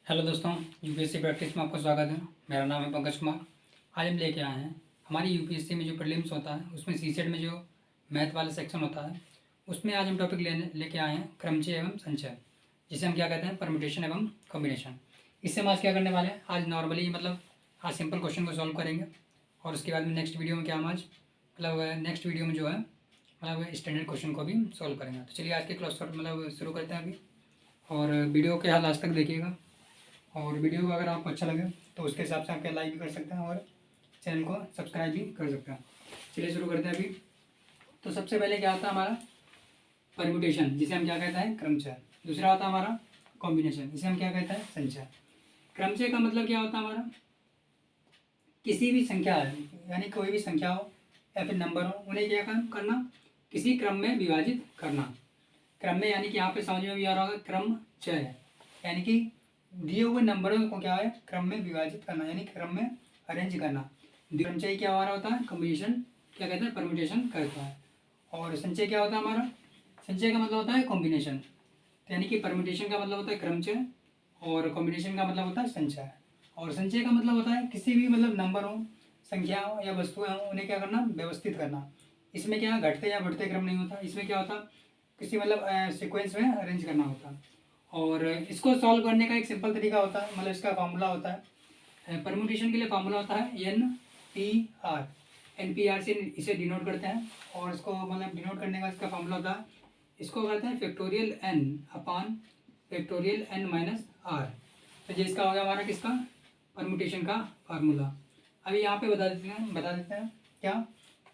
Hello दोस्तों, UPSC practice में आपका स्वागत है। मेरा नाम है पंकज कुमार। आज हम लेके आए हैं हमारी यूपीएससी में जो प्रीलिम्स होता है उसमें सीसेट में जो मैथ वाला सेक्शन होता है उसमें आज हम टॉपिक लेके आए हैं क्रमचय एवं संचय, जिसे हम क्या कहते हैं परम्यूटेशन एवं कॉम्बिनेशन। इससे हम आज क्या करने वाले हैं, आज नॉर्मली आज सिंपल क्वेश्चन को सॉल्व करेंगे और उसके बाद में नेक्स्ट वीडियो में क्या हम आज नेक्स्ट वीडियो में जो है स्टैंडर्ड क्वेश्चन को भी सॉल्व करेंगे। तो चलिए आज के क्लास शुरू करते हैं अभी, और वीडियो के हाल आज तक देखिएगा। और वीडियो अगर आपको अच्छा लगे तो उसके हिसाब से आप क्या लाइक भी कर सकते हैं और चैनल को सब्सक्राइब भी कर सकते हैं। चलिए शुरू करते हैं अभी। तो सबसे पहले क्या होता है हमारा परम्यूटेशन, जिसे हम क्या कहते हैं क्रमचय। दूसरा होता है हमारा कॉम्बिनेशन, जिसे हम क्या कहते हैं संचय। क्रमचय का मतलब क्या होता है हमारा, किसी भी संख्या है यानी कोई भी संख्या हो या फिर नंबर हो, उन्हें क्या करना, किसी क्रम में विभाजित करना। क्रम में यानी कि यहाँ पे समझ में भी आ रहा होगा क्रमचय है, यानी कि दिए हुए नंबरों को क्या है क्रम में विभाजित करना, यानी क्रम में अरेंज करना। क्रमचय क्या हमारा होता है कॉम्बिनेशन, क्या कहते हैं परम्यूटेशन करता है। और संचय क्या होता है हमारा, संचय का मतलब होता है कॉम्बिनेशन। तो यानी कि परम्यूटेशन का मतलब होता है क्रमचय और कॉम्बिनेशन का मतलब होता है संचय। और संचय का मतलब होता है किसी भी नंबर हो, संख्या हो या वस्तुएं हो, उन्हें क्या करना व्यवस्थित करना। इसमें क्या घटते या बढ़ते क्रम नहीं होता, इसमें क्या होता किसी सीक्वेंस में अरेंज करना होता। और इसको सॉल्व करने का एक सिंपल तरीका होता है, इसका फार्मूला होता है परम्यूटेशन के लिए फार्मूला होता है NPR। NPR से इसे डिनोट करते हैं, और इसको डिनोट करने का इसका फार्मूला होता है, इसको करते हैं factorial N upon factorial N minus R। तो ये इसका हो गया हमारा किसका परम्यूटेशन का फार्मूला। अभी यहाँ पे बता देते हैं क्या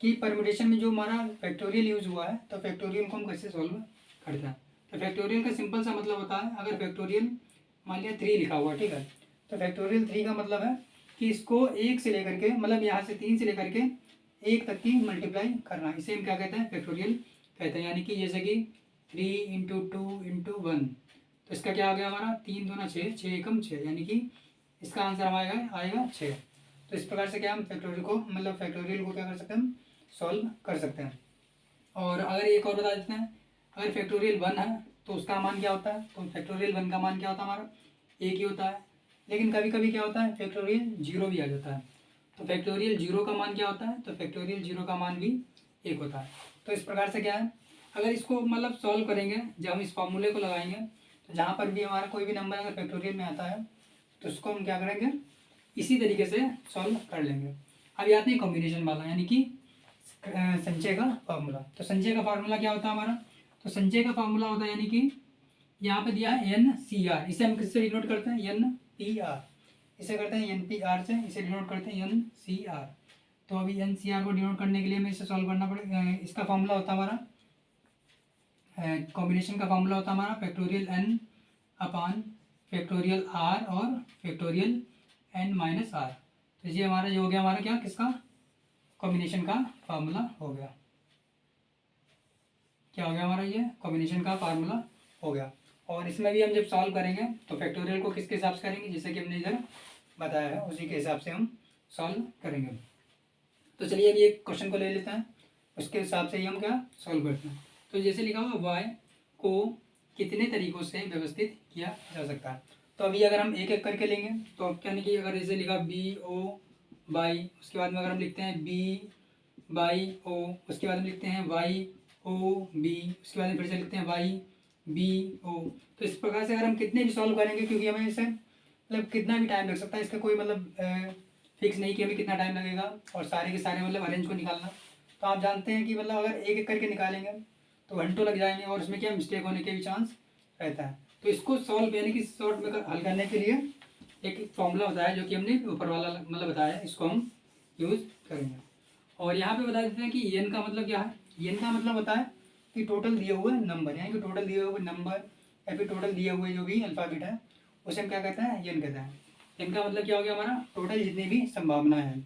कि परम्यूटेशन में जो हमारा फैक्टोरियल यूज हुआ है, तो फैक्टोरियल को हम कैसे सॉल्व करते हैं। तो फैक्टोरियल का सिंपल सा मतलब होता है, अगर फैक्टोरियल मान लिया 3 लिखा हुआ, ठीक है, तो फैक्टोरियल 3 का मतलब है कि इसको 1 से लेकर के यहाँ से 3 से लेकर के 1 तक की मल्टीप्लाई करना, इसे हम क्या कहते हैं फैक्टोरियल कहते हैं। यानी कि जैसे कि 3 इंटू 2 इंटू 1, तो इसका क्या आ गया हमारा 3 दूना 6, 6 एकम 6, यानी कि इसका आंसर आएगा 6। तो इस प्रकार से क्या हम फैक्टोरियल को क्या कर सकते हैं, हम सॉल्व कर सकते हैं। और अगर एक और बता देते हैं, अगर फैक्टोरियल 1 है तो उसका मान क्या होता है, तो फैक्टोरियल 1 का मान क्या होता है हमारा 1 ही होता है। लेकिन कभी कभी क्या होता है फैक्टोरियल 0 भी आ जाता है। तो फैक्टोरियल 0 का मान क्या होता है, तो फैक्टोरियल 0 का मान भी 1 होता है। तो इस प्रकार से क्या है, अगर इसको सॉल्व करेंगे, जब हम इस फॉर्मूले को लगाएंगे, तो जहाँ पर भी हमारा कोई भी नंबर अगर फैक्टोरियल में आता है तो उसको हम क्या करेंगे इसी तरीके से सॉल्व कर लेंगे। अभी आते हैं कॉम्बिनेशन वाला, यानी कि संचय का फार्मूला। तो संचय का फार्मूला क्या होता है हमारा, तो संचय का फार्मूला होता है यानी कि यहाँ पे दिया है NCR, इसे हम किससे डिनोट करते हैं NPR, इसे करते हैं NPR से, इसे डिनोट करते हैं NCR। तो अभी NCR को डिनोट करने के लिए हमें इसे सॉल्व करना पड़ेगा। इसका फार्मूला होता है हमारा कॉम्बिनेशन का फार्मूला होता है हमारा factorial N upon factorial R और फैक्टोरियल N माइनस R। तो ये हमारा जो हो गया हमारा क्या किसका कॉम्बिनेशन का फार्मूला हो गया। क्या हो गया हमारा ये कॉम्बिनेशन का फार्मूला हो गया। और इसमें भी हम जब सॉल्व करेंगे तो फैक्टोरियल को किसके हिसाब से करेंगे, जैसे कि हमने इधर बताया है उसी के हिसाब से हम सॉल्व करेंगे। तो चलिए अभी एक क्वेश्चन को ले लेते हैं, उसके हिसाब से ही हम क्या सॉल्व करते हैं। तो जैसे लिखा हुआ y को कितने तरीक़ों से व्यवस्थित किया जा सकता है। तो अभी अगर हम एक एक करके लेंगे तो यानी कि अगर जैसे लिखा BO/, उसके बाद में अगर हम लिखते हैं B/O, उसके बाद में लिखते हैं YOB, उसके बाद में फिर से लिखते हैं YBO। तो इस प्रकार से अगर हम कितने भी सॉल्व करेंगे, क्योंकि हमें इसे कितना भी टाइम लग सकता है, इसका कोई फिक्स नहीं कि हमें कितना टाइम लगेगा और सारे के सारे अरेंज को निकालना। तो आप जानते हैं कि अगर एक एक करके निकालेंगे तो घंटों लग जाएंगे और उसमें क्या मिस्टेक होने के भी चांस रहता है। तो इसको सॉल्व यानी कि शॉर्ट में हल करने के लिए एक फॉर्मूला बताया जो कि हमने ऊपर वाला बताया है, इसको हम यूज़ करेंगे। और यहाँ पे बता देते हैं कि एन का मतलब क्या है। एन का मतलब होता है कि टोटल दिए हुए नंबर, यानी कि टोटल दिए हुए नंबर या फिर टोटल दिए हुए जो भी अल्फ़ाबेट है उसे हम क्या कहते हैं एन कहते हैं। एन का मतलब क्या हो गया हमारा टोटल जितनी भी संभावनाएं हैं।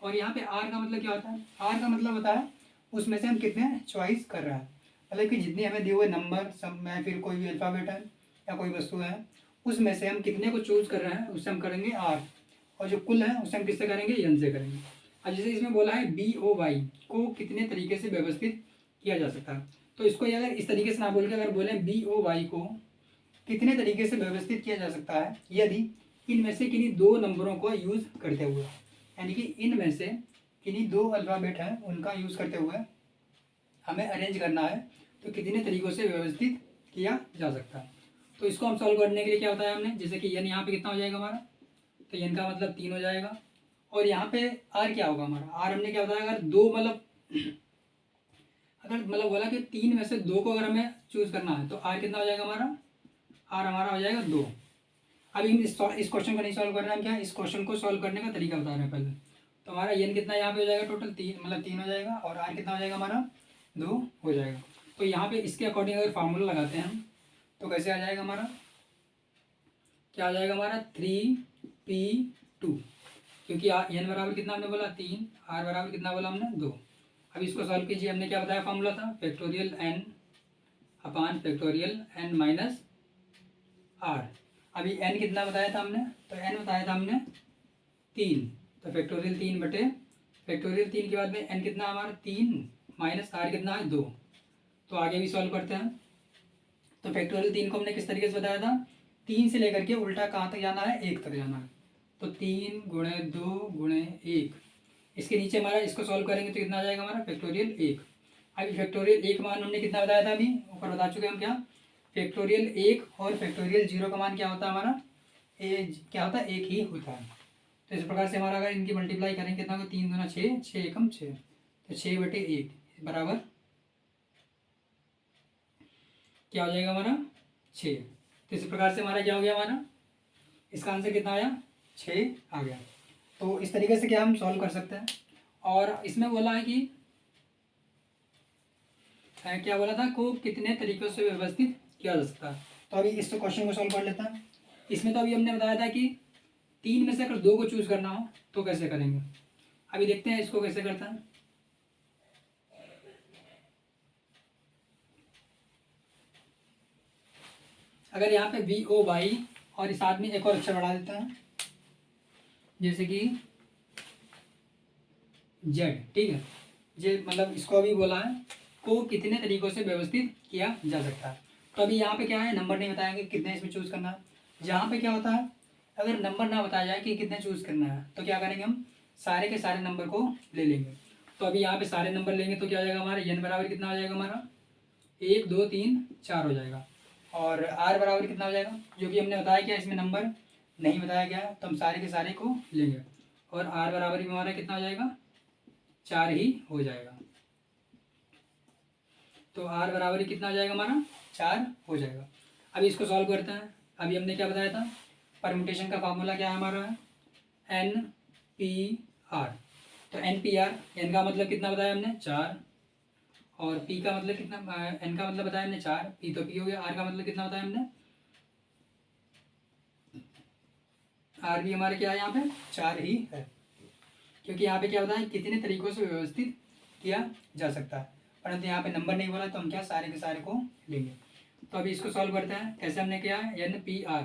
और यहाँ पे आर का मतलब क्या होता है, आर का मतलब होता है उसमें से हम कितने चॉइस कर रहे हैं, कि जितने हमें दिए हुए नंबर सब या फिर कोई भी अल्फ़ाबेट है या कोई वस्तु है उसमें से हम कितने को चूज़ कर रहे हैं उससे हम करेंगे आर, और जो कुल है उसे हम किससे करेंगे एन से करेंगे। अब जैसे इसमें बोला है BOY को कितने तरीके से व्यवस्थित किया जा सकता है, तो इसको अगर इस तरीके से ना बोल के अगर बोलें BOY को कितने तरीके से व्यवस्थित किया जा सकता है यदि इनमें से किन्हीं दो नंबरों को यूज़ करते हुए, यानी कि इनमें से किन्हीं दो अल्फ़ाबेट हैं उनका यूज़ करते हुए हमें अरेंज करना है, तो कितने तरीक़ों से व्यवस्थित किया जा सकता है। तो इसको हम सॉल्व करने के लिए क्या बताया हमने, जैसे कि n यहाँ पे कितना हो जाएगा हमारा, तो n का मतलब 3 हो जाएगा। और यहाँ पे r क्या होगा हमारा, r हमने क्या बताया, अगर दो मतलब बोला कि 3 में से 2 को अगर हमें चूज़ करना है तो r कितना हो जाएगा हमारा, r हमारा हो जाएगा 2। अभी हम इस क्वेश्चन को नहीं सॉल्व कर रहे हैं, क्या इस क्वेश्चन को सॉल्व करने का तरीका बता रहे हैं पहले। तो हमारा n कितना यहाँ पे हो जाएगा, टोटल 3 मतलब 3 हो जाएगा, और r कितना हो जाएगा हमारा 2 हो जाएगा। तो यहाँ पे इसके अकॉर्डिंग अगर फार्मूला लगाते हैं हम तो कैसे आ जाएगा हमारा, क्या आ जाएगा हमारा 3p2, क्योंकि n बराबर कितना हमने बोला 3, r बराबर कितना बोला हमने 2। अब इसको सॉल्व कीजिए, हमने क्या बताया फार्मूला था, factorial n upon factorial n minus r। अभी n कितना बताया था हमने, तो n बताया था हमने 3, तो फैक्टोरियल 3 बटे फैक्टोरियल 3 के बाद में n कितना हमारा 3 माइनस r कितना है 2। तो आगे भी सॉल्व करते हैं। तो फैक्टोरियल 3 को हमने किस तरीके से बताया था, 3 से लेकर के उल्टा कहाँ तक जाना है, 1 तक जाना है। तो 3 गुणे 2 गुणे 1, इसके नीचे हमारा इसको सॉल्व करेंगे तो कितना आ जाएगा हमारा फैक्टोरियल 1। अभी फैक्टोरियल 1 मान हमने कितना बताया था, अभी ऊपर बता चुके हम क्या, फैक्टोरियल 1 और फैक्टोरियल 0 का मान क्या होता है हमारा, क्या होता है 1 ही होता है। तो इस प्रकार से हमारा अगर इनकी मल्टीप्लाई करेंगे कितना होगा, 3 दूना 6, 6 एकम 6, तो 6 बटे 1 बराबर क्या हो जाएगा हमारा 6। तो इस प्रकार से हमारा क्या हो गया, हमारा इसका आंसर कितना आया 6 आ गया। तो इस तरीके से क्या हम सॉल्व कर सकते हैं। और इसमें बोला है कि क्या बोला था को कितने तरीक़ों से व्यवस्थित किया जा सकता है। तो अभी इस क्वेश्चन को सॉल्व कर लेते हैं। इसमें तो अभी हमने बताया था कि 3 में से अगर 2 को चूज़ करना हो तो कैसे करेंगे। अभी देखते हैं इसको कैसे करते हैं। अगर यहाँ पे VOY और इस साथ में एक और अक्षर बढ़ा देते हैं, जैसे कि Z, ठीक है, जे मतलब इसको अभी बोला है को कितने तरीक़ों से व्यवस्थित किया जा सकता है। तो अभी यहाँ पे क्या है, नंबर नहीं बताएंगे कितने इसमें चूज़ करना है। जहाँ पे क्या होता है, अगर नंबर ना बताया जाए कि कितने चूज़ करना है तो क्या करेंगे, हम सारे के सारे नंबर को ले लेंगे। तो अभी यहाँ पे सारे नंबर लेंगे तो क्या हो जाएगा हमारा, n बराबर कितना हो जाएगा हमारा 1 2 3 4 हो जाएगा। और r बराबर कितना हो जाएगा, जो कि हमने बताया क्या इसमें नंबर नहीं बताया गया, तो हम सारे के सारे को लेंगे। और r बराबर भी हमारा कितना हो जाएगा 4 ही हो जाएगा। तो r बराबर कितना हो जाएगा हमारा 4 हो जाएगा। अभी इसको सॉल्व करते हैं। अभी हमने क्या बताया था, परम्यूटेशन का फार्मूला क्या है हमारा, NPR। तो NPR, n का मतलब कितना बताया हमने 4, और p का मतलब कितना, n का मतलब बताया हमने 4, p तो p हो गया, r का मतलब कितना बताया हमने, r भी हमारे क्या है यहाँ पे 4 ही है, क्योंकि यहाँ पे क्या बताया कितने तरीक़ों से व्यवस्थित किया जा सकता है, परंतु यहाँ पे नंबर नहीं बोला तो हम क्या सारे के सारे को लेंगे। तो अभी इसको सॉल्व करते हैं। कैसे हमने किया है, NPR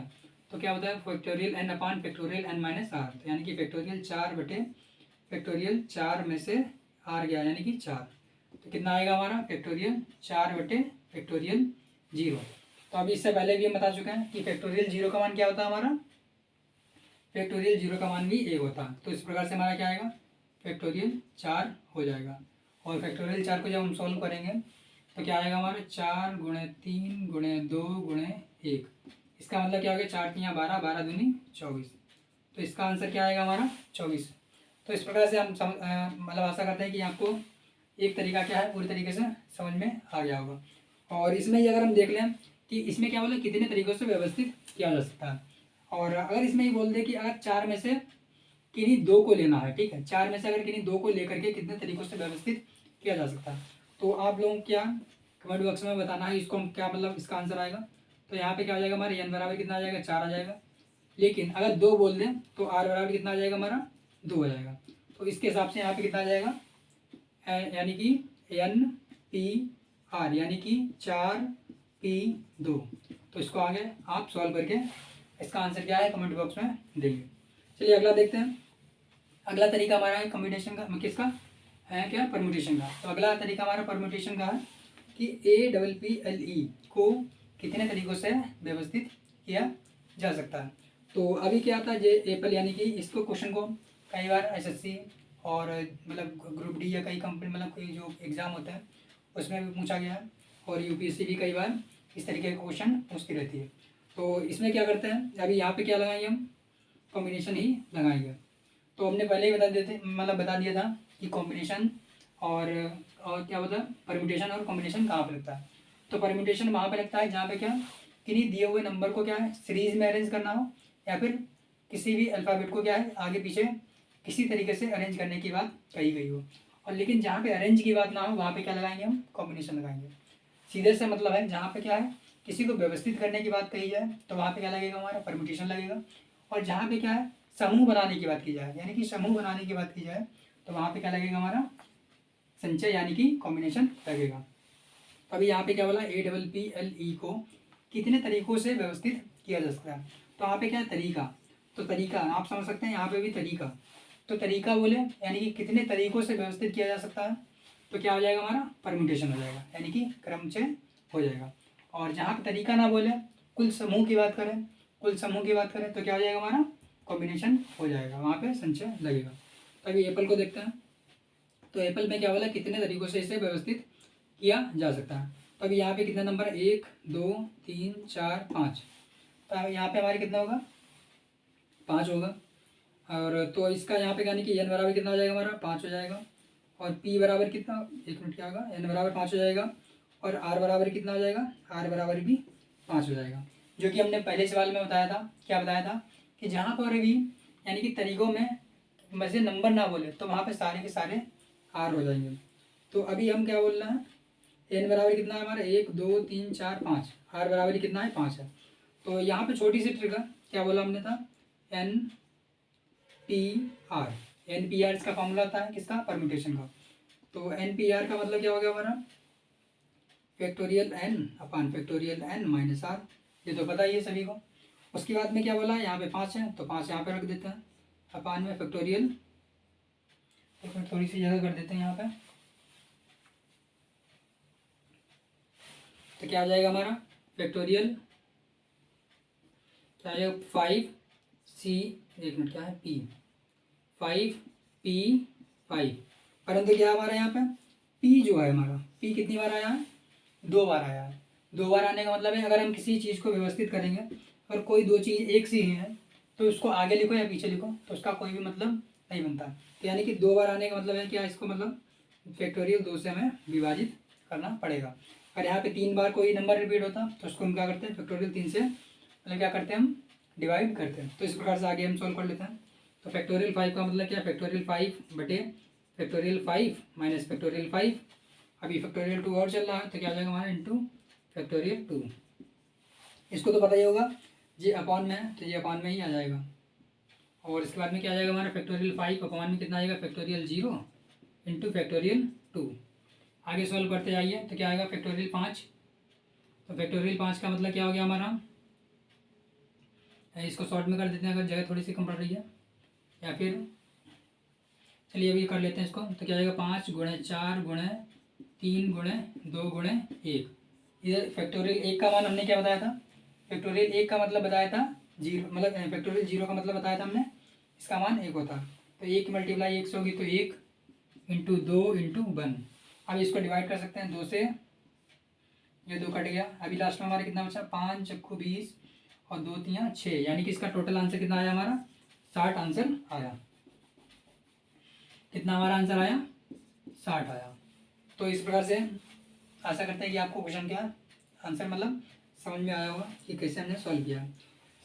तो क्या होता है factorial n upon factorial n minus r, तो यानी कि फैक्टोरियल 4 बटे फैक्टोरियल 4 में से r गया यानी कि 4, तो कितना आएगा हमारा फैक्टोरियल 4 बटे फैक्टोरियल 0। तो अभी इससे पहले भी हम बता चुके हैं कि फैक्टोरियल 0 का मान क्या होता है हमारा, फैक्टोरियल 0 का मान भी 1 होता है। तो इस प्रकार से हमारा क्या आएगा फैक्टोरियल 4 हो जाएगा। और फैक्टोरियल 4 को जब हम सॉल्व करेंगे तो क्या आएगा हमारा 4 गुणे 3 गुणे 2 गुणे 1, इसका मतलब क्या हो गया 4 3 12, 12 दूनी 24, तो इसका आंसर क्या आएगा हमारा 24। तो इस प्रकार से हम मतलब आशा करते हैं कि आपको एक तरीका क्या है पूरी तरीके से समझ में आ गया होगा। और इसमें ही अगर हम देख लें कि इसमें क्या बोले कितने तरीक़ों से व्यवस्थित किया जा सकता है, और अगर इसमें ही बोल दे कि अगर 4 में से किन्हीं 2 को लेना है, ठीक है, 4 में से अगर किन्हीं 2 को लेकर के कितने तरीक़ों से व्यवस्थित किया जा सकता है, तो आप लोगों को क्या कमेंट बॉक्स में बताना है इसको हम क्या मतलब इसका आंसर आएगा। तो यहाँ पे क्या हो जाएगा हमारे n बराबर कितना आ जाएगा 4 आ जाएगा, लेकिन अगर 2 बोल दें तो r बराबर कितना आ जाएगा हमारा 2 हो जाएगा। तो इसके हिसाब से यहाँ पे कितना आ जाएगा, यानी कि NPR यानी कि 4P2। तो इसको आगे आप सॉल्व करके इसका आंसर क्या है कमेंट बॉक्स में देंगे। चलिए अगला देखते हैं। अगला तरीका हमारा है कम्यूटेशन का, किसका है क्या परम्यूटेशन का। तो अगला तरीका हमारा परम्यूटेशन का है कि APPLE को कितने तरीक़ों से व्यवस्थित किया जा सकता है। तो अभी क्या था जे एपल यानी कि इसको क्वेश्चन को कई बार एसएससी और मतलब ग्रुप डी या कई कंपनी मतलब कोई जो एग्ज़ाम होता है उसमें भी पूछा गया है, और यूपीएससी भी कई बार इस तरीके के क्वेश्चन पूछती रहती है। तो इसमें क्या करते हैं, अभी यहाँ पे क्या लगाएंगे हम, कॉम्बिनेशन ही लगाएंगे। तो हमने पहले ही बता दिया था कि कॉम्बिनेशन और क्या होता है, परम्यूटेशन और कॉम्बिनेशन कहाँ पर लगता है। तो परम्यूटेशन वहाँ पे लगता है जहाँ पे क्या किन्हीं दिए हुए नंबर को क्या है सीरीज में अरेंज करना हो, या फिर किसी भी अल्फ़ाबेट को क्या है आगे पीछे किसी तरीके से अरेंज करने की बात कही गई हो। और लेकिन जहाँ पे अरेंज की बात ना हो वहाँ पे क्या लगाएंगे हम, कॉम्बिनेशन लगाएंगे। सीधे से मतलब है जहाँ पे क्या है किसी को व्यवस्थित करने की बात कही जाए तो वहाँ पे क्या लगेगा हमारा, परम्यूटेशन लगेगा। और जहाँ पे क्या है समूह बनाने की बात की जाए, यानी कि समूह बनाने की बात की जाए, तो वहाँ पे क्या लगेगा हमारा, संचय यानी कि कॉम्बिनेशन लगेगा। अभी यहाँ पे क्या बोला, APPLE को कितने तरीकों से व्यवस्थित किया जा सकता है। तो यहाँ पे क्या है तरीका, तो तरीका आप समझ सकते हैं, यहाँ पे भी तरीका, तो तरीका बोले यानी कि कितने तरीकों से व्यवस्थित किया जा सकता है, तो क्या हो जाएगा हमारा, परम्यूटेशन हो जाएगा, यानी कि क्रमचय हो जाएगा। और जहाँ पे तरीका ना बोले कुल समूह की बात करें, तो क्या हो जाएगा हमारा, कॉम्बिनेशन हो जाएगा, वहाँ पे संचय लगेगा। तो अभी एप्पल को देखते हैं। तो एप्पल में क्या बोला, कितने तरीकों से इसे व्यवस्थित किया जा सकता है। तो अभी यहाँ पे कितना नंबर, 1 2 3 4 5, तो यहाँ पे हमारे कितना होगा, 5 होगा। और तो इसका यहाँ पे यानी कि n बराबर कितना हो जाएगा हमारा, 5 हो जाएगा। और p बराबर कितना, 1 मिनट क्या होगा, n बराबर 5 हो जाएगा। और r बराबर कितना हो जाएगा, r बराबर भी 5 हो जाएगा। जो कि हमने पहले सवाल में बताया था, क्या बताया था कि जहाँ पर भी यानी कि तरीकों में से नंबर ना बोले तो वहाँ पे सारे के सारे r हो जाएंगे। तो अभी हम क्या बोल रहे हैं, n बराबर कितना है हमारा, 1 2 3 4 5, r बराबर कितना है, 5 है। तो यहाँ पे छोटी सी ट्रिक है, क्या बोला हमने था, NPR इसका फॉर्मूला आता है किसका, परम्यूटेशन का। तो NPR का मतलब क्या हो गया हमारा, फैक्टोरियल n माइनस r, ये तो पता ही है सभी को। उसके बाद में क्या बोला, यहाँ पे 5 है तो 5 यहाँ पे रख देते हैं, अपान में फैक्टोरियल, थोड़ी सी जगह कर देते हैं यहाँ पे, तो क्या आ जाएगा हमारा फैक्टोरियल, क्या आएगा 5c, एक मिनट क्या है, p 5p5, परंतु क्या हमारा यहाँ पे p जो है हमारा, p कितनी बार आया है, 2 बार आया है। 2 बार आने का मतलब है अगर हम किसी चीज़ को व्यवस्थित करेंगे, अगर कोई दो चीज़ एक सी ही है तो उसको आगे लिखो या पीछे लिखो तो उसका कोई भी मतलब नहीं बनता। तो यानी कि 2 बार आने का मतलब है क्या, इसको मतलब फैक्टोरियल 2 से हमें विभाजित करना पड़ेगा। और यहाँ पे 3 बार कोई नंबर रिपीट होता तो उसको हम क्या करते हैं, फैक्टोरियल 3 से मतलब क्या करते हैं हम, डिवाइड करते हैं। तो इस प्रकार से आगे हम सॉल्व कर लेते हैं। तो फैक्टोरियल 5 का मतलब क्या, फैक्टोरियल 5 बटे फैक्टोरियल 5 माइनस फैक्टोरियल 5। अभी फैक्टोरियल 2 और चल रहा है तो क्या हो जाएगा हमारा, इंटू फैक्टोरियल 2। इसको तो पता ही होगा, ये अपॉन में है तो ये अपॉन में ही आ जाएगा। और इसके बाद में क्या आ जाएगा हमारा, फैक्टोरियल 5 अपॉन में कितना आएगा, फैक्टोरियल 0 इंटू फैक्टोरियल 2। आगे सॉल्व करते जाइए तो क्या आएगा, फैक्टोरियल 5। तो फैक्टोरियल 5 का मतलब क्या हो गया हमारा, इसको शॉर्ट में कर देते हैं अगर जगह थोड़ी सी कम पड़ रही है, या फिर चलिए अभी कर लेते हैं इसको। तो क्या आएगा, 5 गुणे 4 गुणे 3 गुणे 2 गुणे 1। इधर फैक्टोरियल 1 का मान हमने क्या बताया था, फैक्टोरियल 1 का मतलब बताया था 0, मतलब फैक्टोरियल 0 का मतलब बताया था हमने, इसका मान 1 होता। तो 1 मल्टीप्लाई 1 से होगी तो 1 इंटू 2 इंटू 1। अब इसको डिवाइड कर सकते हैं 2 से, ये 2 कट गया। अभी लास्ट में हमारा कितना बचा, 5 चक्कू 20 और 2 3 6, यानी कि इसका टोटल आंसर कितना आया हमारा, 60 आंसर आया। कितना हमारा आंसर आया, 60 आया। तो इस प्रकार से आशा करते हैं कि आपको क्वेश्चन का आंसर मतलब समझ में आया होगा कि कैसे हमने सॉल्व किया।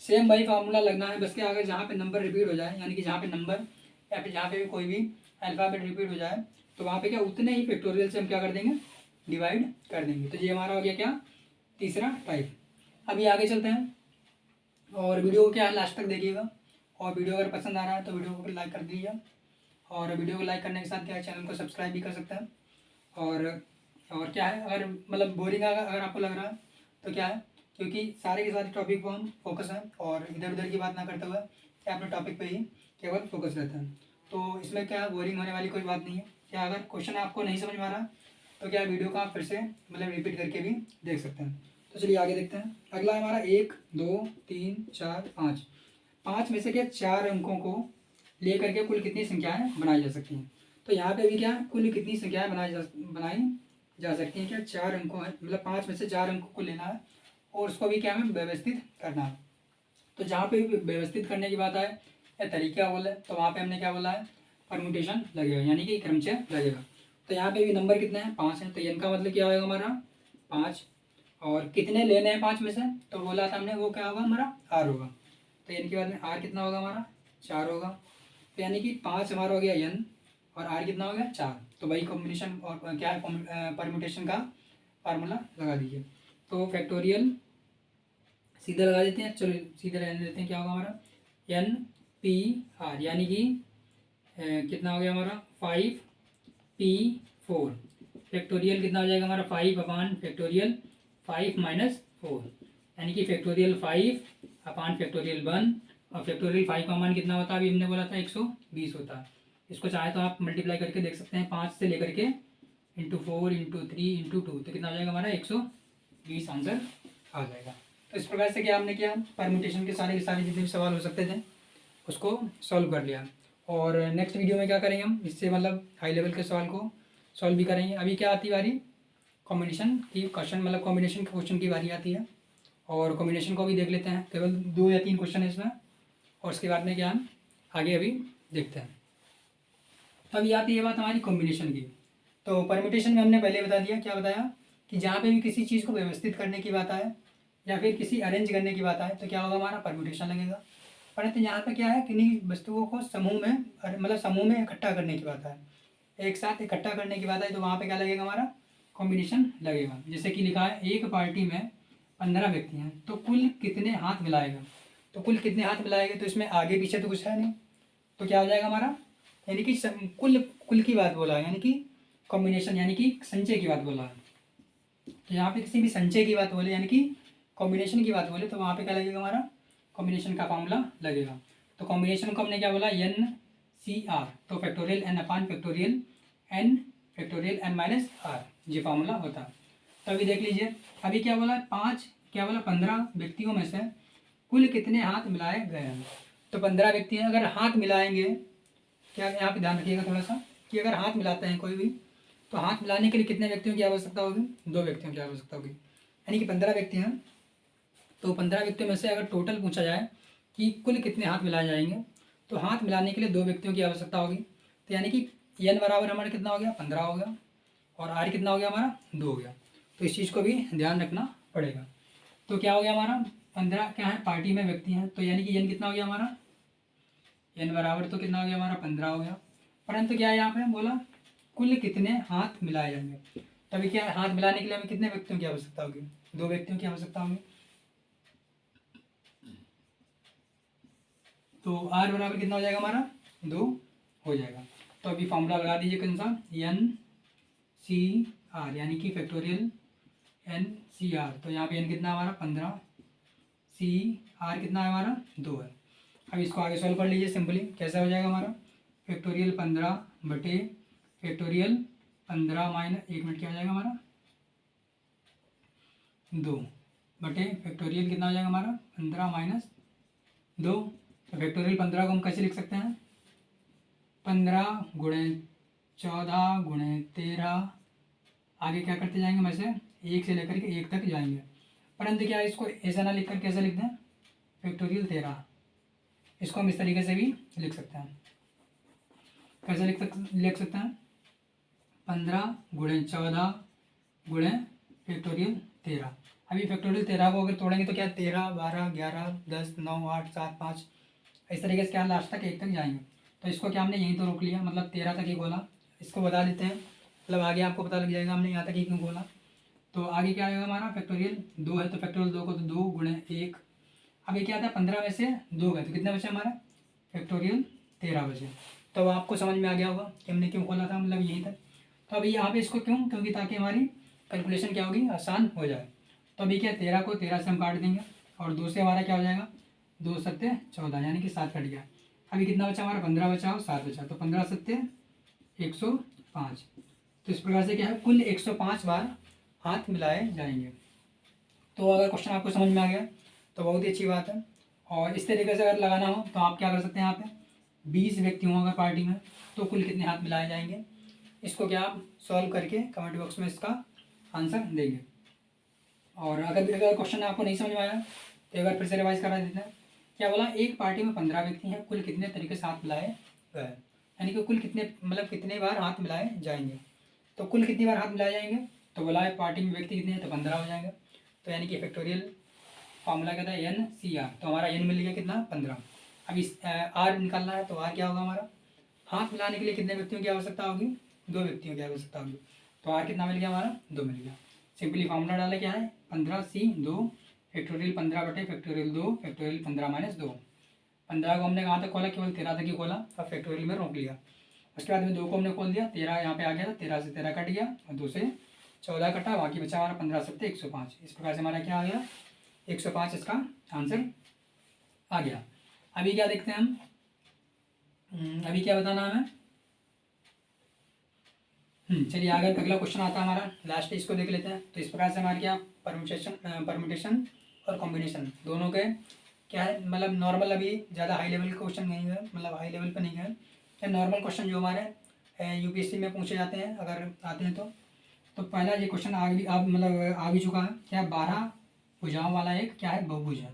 सेम वही फार्मूला लगना है, बस कि अगर जहाँ पे नंबर रिपीट हो जाए, यानी कि जहाँ पे नंबर या फिर जहाँ पे भी कोई भी अल्फ़ाबेट रिपीट हो जाए तो वहाँ पे क्या उतने ही फैक्टोरियल से हम क्या कर देंगे, डिवाइड कर देंगे। तो ये हमारा हो गया क्या, तीसरा टाइप। अभी आगे चलते हैं, और वीडियो को क्या है लास्ट तक देखिएगा, और वीडियो अगर पसंद आ रहा है तो वीडियो को लाइक कर दीजिए, और वीडियो को लाइक करने के साथ क्या है चैनल को सब्सक्राइब भी कर सकते हैं। और क्या है, अगर मतलब बोरिंग अगर आपको लग रहा है तो क्या है, क्योंकि सारे के सारे टॉपिक पर हम फोकस है और इधर उधर की बात ना करते हुए क्या अपने टॉपिक पे ही केवल फोकस रहता है। तो इसमें क्या बोरिंग होने वाली कोई बात नहीं है। क्या अगर क्वेश्चन आपको नहीं समझ में आ रहा तो क्या वीडियो को आप फिर से मतलब रिपीट करके भी देख सकते हैं। तो चलिए आगे देखते हैं। अगला हमारा 1 2 3 4 5, 5 में से क्या 4 अंकों को लेकर के कुल कितनी संख्याएं बनाई जा सकती हैं। तो यहाँ पे भी क्या कुल कितनी संख्याएं बनाई जा सकती हैं। क्या 4 अंकों है, मतलब 5 में से 4 अंकों को लेना है और उसको भी क्या हमें व्यवस्थित करना है। तो जहाँ पे भी व्यवस्थित करने की बात आए या तरीका बोले तो वहाँ पे हमने क्या बोला है, परम्यूटेशन लगेगा, यानी कि क्रमचय लगेगा। तो यहाँ पे भी नंबर कितने हैं, 5 हैं, तो इनका मतलब क्या होगा हमारा 5। और कितने लेने हैं 5 में से, तो बोला था हमने वो क्या होगा हमारा R होगा। तो इनके बाद में R कितना होगा हमारा 4 होगा। तो यानी कि 5 हमारा हो गया n और R कितना हो गया 4। तो वही कॉम्बिनेशन और क्या है परम्यूटेशन का फार्मूला लगा दीजिए। तो फैक्टोरियल सीधे लगा देते हैं, चलो सीधे रहने देते हैं। क्या होगा हमारा NPR, यानी कि कितना हो गया हमारा 5P4। फैक्टोरियल कितना हो जाएगा हमारा 5 अपान फैक्टोरियल 5 माइनस 4, यानी कि फैक्टोरियल 5 अपान फैक्टोरियल 1। और फैक्टोरियल 5 का मान कितना होता है, अभी हमने बोला था 120 होता है। इसको चाहे तो आप मल्टीप्लाई करके देख सकते हैं, 5 से लेकर के इंटू 4 इंटू 3 इंटू 2, तो कितना आ जाएगा हमारा 120 आंसर आ जाएगा। तो इस प्रकार से क्या हमने किया, परम्यूटेशन के सारे जितने भी सवाल हो सकते थे उसको सॉल्व कर लिया। और नेक्स्ट वीडियो में क्या करेंगे हम, इससे मतलब हाई लेवल के सवाल को सॉल्व भी करेंगे। अभी क्या आती है बारी कॉम्बिनेशन की क्वेश्चन, मतलब कॉम्बिनेशन के क्वेश्चन की बारी आती है। और कॉम्बिनेशन को भी देख लेते हैं, केवल 2 या 3 क्वेश्चन है इसमें, और उसके बाद में क्या हम आगे अभी देखते हैं। अभी आती है बात हमारी कॉम्बिनेशन की। तो परम्यूटेशन में हमने पहले बता दिया, क्या बताया कि जहाँ पे भी किसी चीज़ को व्यवस्थित करने की बात आए या फिर किसी अरेंज करने की बात आए तो क्या होगा हमारा परम्यूटेशन लगेगा। परंतु यहाँ पे क्या है, किन्हीं वस्तुओं को समूह में मतलब समूह में इकट्ठा करने की बात है, एक साथ इकट्ठा करने की बात है, तो वहाँ पे क्या लगेगा हमारा कॉम्बिनेशन लगेगा। जैसे कि लिखा है एक पार्टी में 15 व्यक्ति हैं तो कुल कितने हाथ मिलाएगा। तो कुल कितने हाथ मिलाएगा, तो इसमें आगे पीछे तो कुछ है नहीं, तो क्या हो जाएगा हमारा, यानी कि कुल की बात बोला है, यानी कि कॉम्बिनेशन यानी कि संचय की बात बोला है। तो यहाँ पे किसी भी संचय की बात बोले यानी कि कॉम्बिनेशन की बात बोले तो वहाँ पे क्या लगेगा हमारा कॉम्बिनेशन का फॉर्मूला लगेगा। तो कॉम्बिनेशन को हमने क्या बोला NCR, तो factorial n upon factorial n factorial n minus r, ये फार्मूला होता है। तो अभी देख लीजिए, अभी क्या बोला 5, क्या बोला 15 व्यक्तियों में से कुल कितने हाथ मिलाए गए हैं। तो 15 व्यक्ति हैं, अगर हाथ मिलाएंगे, क्या यहाँ पे ध्यान रखिएगा थोड़ा सा कि अगर हाथ मिलाते हैं कोई भी तो हाथ मिलाने के लिए कितने व्यक्तियों की आवश्यकता होगी, 2 व्यक्तियों की आवश्यकता होगी। यानी कि 15 व्यक्ति हैं, तो 15 व्यक्तियों में से अगर टोटल पूछा जाए कि कुल कितने हाथ मिलाए जाएंगे तो हाथ मिलाने के लिए 2 व्यक्तियों की आवश्यकता होगी। तो यानी कि n बराबर हमारा कितना हो गया 15 हो गया और r कितना हो गया हमारा 2 हो गया। तो इस चीज़ को भी ध्यान रखना पड़ेगा। तो क्या हो गया हमारा 15 क्या है पार्टी में व्यक्ति हैं, तो यानी कि n कितना हो गया हमारा n बराबर तो कितना हो गया हमारा 15 हो गया। परंतु क्या है यहाँ पे बोला कुल कितने हाथ मिलाए जाएंगे, तभी क्या हाथ मिलाने के लिए हमें कितने व्यक्तियों की आवश्यकता होगी, 2 व्यक्तियों की आवश्यकता होगी। तो r बराबर कितना हो जाएगा हमारा 2 हो जाएगा। तो अभी फॉर्मूला लगा दीजिए कौन सा NCR, यानी कि फैक्टोरियल NCR। तो यहाँ पे n कितना हमारा 15, CR कितना है हमारा 2 है। अब इसको आगे सॉल्व कर लीजिए सिंपली, कैसा हो जाएगा हमारा फैक्टोरियल 15 बटे फैक्टोरियल 15 माइनस 1 मिनट क्या हो जाएगा हमारा 2 बटे फैक्टोरियल कितना हो जाएगा हमारा 15 माइनस 2। तो फैक्टोरियल 15 को हम कैसे लिख सकते हैं 15 गुणे 14 गुणे 13, आगे क्या करते जाएंगे में से 1 से लेकर के 1 तक जाएंगे। परंतु क्या इसको ऐसा ना लिखकर कैसे लिखते हैं फैक्टोरियल 13, इसको हम इस तरीके से भी लिख सकते हैं। कैसे लिख सकते हैं 15 गुणे 14 गुणे फैक्टोरियल 13। अभी फैक्टोरियल 13 को अगर तोड़ेंगे तो क्या 13 12 11 10 9 8 7 5 इस तरीके से क्या लास्ट तक 1 तक जाएंगे। तो इसको क्या हमने यहीं तो रोक लिया, मतलब 13 तक ही बोला। इसको बता देते हैं, मतलब आगे आपको पता लग जाएगा हमने यहाँ तक ही क्यों बोला। तो आगे क्या आएगा हमारा फैक्टोरियल 2 है, तो फैक्टोरियल 2 को तो 2 गुणे 1। अभी क्या था 15 में से 2 गए तो कितने बचे हमारा फैक्टोरियल 13 बचे। तो अब आपको समझ में आ गया होगा कि हमने क्यों खोला था, मतलब यहीं तक। तो अभी यहाँ पे इसको क्यों, क्योंकि ताकि हमारी कैलकुलेशन क्या होगी आसान हो जाए। तो अभी क्या 13 को 13 से हम काट देंगे और 2 से हमारा क्या हो जाएगा 2 सत्ते 14, यानी कि 7 कट गया। अभी कितना बचा हमारा 15 बचा और 7 बचा, तो 15 सत्ते 105। तो इस प्रकार से क्या है कुल 105 बार हाथ मिलाए जाएंगे। तो तो अगर क्वेश्चन आपको समझ में आ गया तो बहुत ही अच्छी बात है। और इस तरीके से अगर लगाना हो तो आप क्या कर सकते हैं, यहाँ पे 20 व्यक्ति हों अगर पार्टी में तो कुल कितने हाथ मिलाए जाएंगे, इसको क्या आप सॉल्व करके कमेंट बॉक्स में इसका आंसर देंगे। और अगर क्वेश्चन आपको नहीं समझ में आया तो एक बार फिर से रिवाइज करा देते हैं। क्या बोला, एक पार्टी में 15 व्यक्ति हैं, कुल कितने तरीके से हाथ मिलाए गए, यानी कि कुल कितने मतलब कितने बार हाथ मिलाए जाएंगे। तो कुल कितनी बार हाथ मिलाए जाएंगे, तो बोला है पार्टी में व्यक्ति कितने हैं, तो 15 हो जाएंगे। तो यानी कि फैक्टोरियल फार्मूला क्या था, NCR। तो हमारा n मिल गया कितना, 15। अब इस R निकालना है तो R क्या होगा हमारा, हाथ मिलाने के लिए कितने व्यक्तियों की आवश्यकता होगी, 2 व्यक्तियों की आवश्यकता होगी। तो R कितना मिल गया हमारा, 2 मिल गया। सिंपली फार्मूला डाला क्या है, 15C2 फैक्टोरियल 15 बटे फैक्टोरियल 2 फैक्टोरियल 15 माइनस 2। 15 को हमने कहाँ तक खोला, केवल 13 तक ही खोला, अब फैक्टोरियल में रोक लिया। उसके बाद में 2 को हमने खोल दिया, 13 यहाँ पे आ गया, 13 से 13 कट गया और 2 से 14 कटा, बाकी बचा हमारा 15 सत्ते 105। इस प्रकार से हमारा क्या आ गया, 105 इसका आंसर आ गया। अभी क्या देखते हैं हम, अभी क्या बताना हमें, चलिए आगे अगला क्वेश्चन आता है हमारा, लास्ट इसको देख लेते हैं। तो इस प्रकार से हमारे क्या परम्यूटेशन और कॉम्बिनेशन दोनों के क्या है, मतलब नॉर्मल, अभी ज़्यादा हाई लेवल क्वेश्चन नहीं है, मतलब हाई लेवल पर नहीं है, क्या नॉर्मल क्वेश्चन जो हमारे यूपीएससी में पूछे जाते हैं अगर आते हैं तो पहला ये क्वेश्चन आ भी चुका है। क्या 12 भुजाओं वाला एक क्या है, बहुभुज है।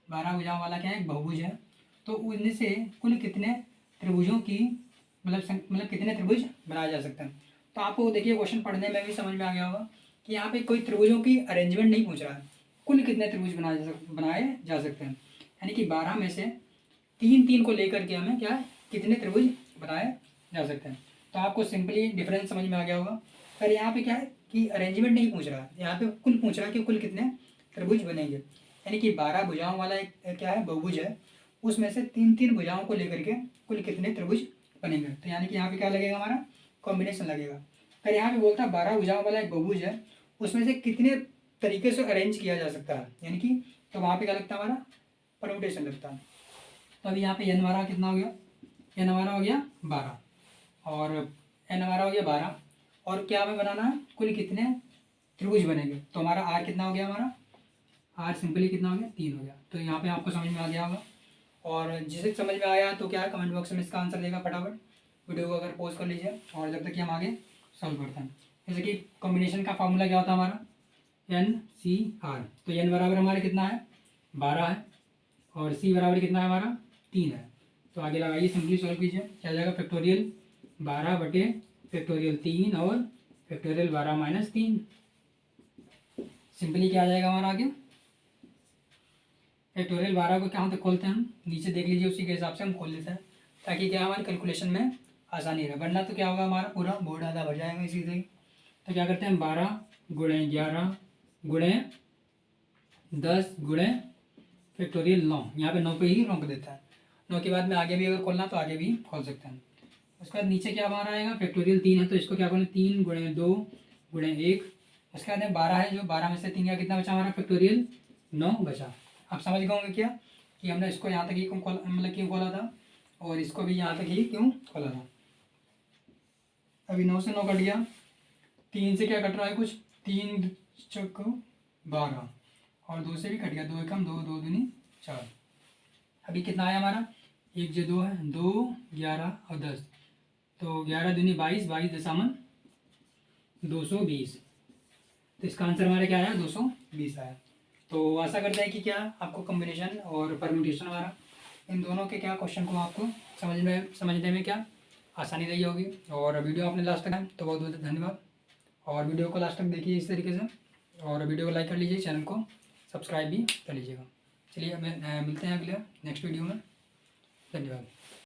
12 भुजाओं वाला क्या है, एक बहुभुज है। तो उनमें से कुल कितने त्रिभुजों की मतलब कितने त्रिभुज बनाया जा सकते हैं। तो आपको देखिए क्वेश्चन पढ़ने में भी समझ में आ गया होगा कि यहाँ पे कोई त्रिभुजों की अरेंजमेंट नहीं पूछ रहा है, कुल कितने त्रिभुज बनाए जा सकते हैं। यानी कि 12 में से 3 को लेकर के हमें क्या है, कितने त्रिभुज बनाए जा सकते हैं। तो आपको सिंपली डिफरेंस समझ में आ गया होगा। पर यहाँ पे क्या है कि अरेंजमेंट नहीं पूछ रहा है, यहाँ पे कुल पूछ रहा है कि कुल कितने त्रिभुज बनेंगे। यानी कि 12 भुजाओं वाला एक क्या है, बहुभुज है, उसमें से 3 भुजाओं को लेकर के कुल कितने त्रिभुज बनेंगे। तो यानी कि यहाँ पे क्या लगेगा हमारा, कॉम्बिनेशन लगेगा। फिर यहाँ पे बोलता है 12 भुजाओं वाला एक बहुभुज है, उसमें से कितने तरीके से अरेंज किया जा सकता है, यानी कि तो वहाँ पे क्या लगता है हमारा, परम्यूटेशन लगता है। तो अभी यहाँ पे n हमारा कितना हो गया, n हमारा हो गया 12 और n हमारा हो गया 12, और क्या हमें बनाना है, कुल कितने त्रिभुज बनेंगे। तो हमारा r कितना हो गया, हमारा r सिंपली कितना हो गया, 3 हो गया। तो यहाँ पे आपको समझ में आ गया होगा। और जिसे समझ में आया तो क्या है, कमेंट बॉक्स में इसका आंसर देगा फटाफट, वीडियो को अगर पॉज कर लीजिए। और जब तक कि हम आगे सॉल्व करते हैं, जैसे कि कॉम्बिनेशन का फार्मूला क्या होता है हमारा, NCR। तो n बराबर हमारे कितना है, 12 है, और c बराबर कितना है हमारा, 3 है। तो आगे लगाइए, सिंपली सॉल्व कीजिए, क्या जाएगा, फैक्टोरियल 12 बटे फैक्टोरियल 3 और फैक्टोरियल 12 माइनस 3। सिंपली क्या आ जाएगा हमारा आगे, फैक्टोरियल 12 को कहाँ तक खोलते हैं हम, नीचे देख लीजिए, उसी के हिसाब से हम खोल लेते हैं ताकि क्या हमारे कैलकुलेशन में आसानी रहे, वरना तो क्या होगा, हमारा पूरा बोर्ड आधा भर जाएगा इसी से। तो क्या करते हैं, 12 गुणे 11 गुणे 10 गुणे फैक्टोरियल 9, यहाँ पे 9 पे ही रोक देता है। 9 के बाद में आगे भी अगर खोलना तो आगे भी खोल सकते हैं। उसके बाद नीचे क्या हमारा आएगा, फैक्टोरियल 3 है तो इसको क्या बोलें, 3 गुणे 2 गुणे 1। उसके बाद में 12 है, जो 12 में से 3 का कितना बचा हमारा, फैक्टोरियल 9 बचा। आप समझ गए होंगे क्या कि हमने इसको यहाँ तक ही क्यों खोला था, और इसको भी यहाँ तक ही क्यों खोला था। अभी 9 से 9 कट गया, 3 से क्या कट रहा है कुछ, 3 चौक 12 और 2 से भी कट गया, 2 एकम 2 2 दूनी 4। अभी कितना आया हमारा, 1 जो 2 है, 2 11 और 10, तो 11 दूनी 22, 22 दशामन 220। तो इसका आंसर हमारा क्या आया, 220 आया। तो आशा करते हैं कि क्या आपको कॉम्बिनेशन और परम्यूटेशन हमारा इन दोनों के क्या क्वेश्चन को आपको समझने में क्या आसानी रही होगी। और वीडियो आपने लास्ट तक है तो बहुत बहुत धन्यवाद। और वीडियो को लास्ट तक देखिए इस तरीके से, और वीडियो को लाइक कर लीजिए, चैनल को सब्सक्राइब भी कर लीजिएगा। चलिए मिलते हैं अगले नेक्स्ट वीडियो में। धन्यवाद।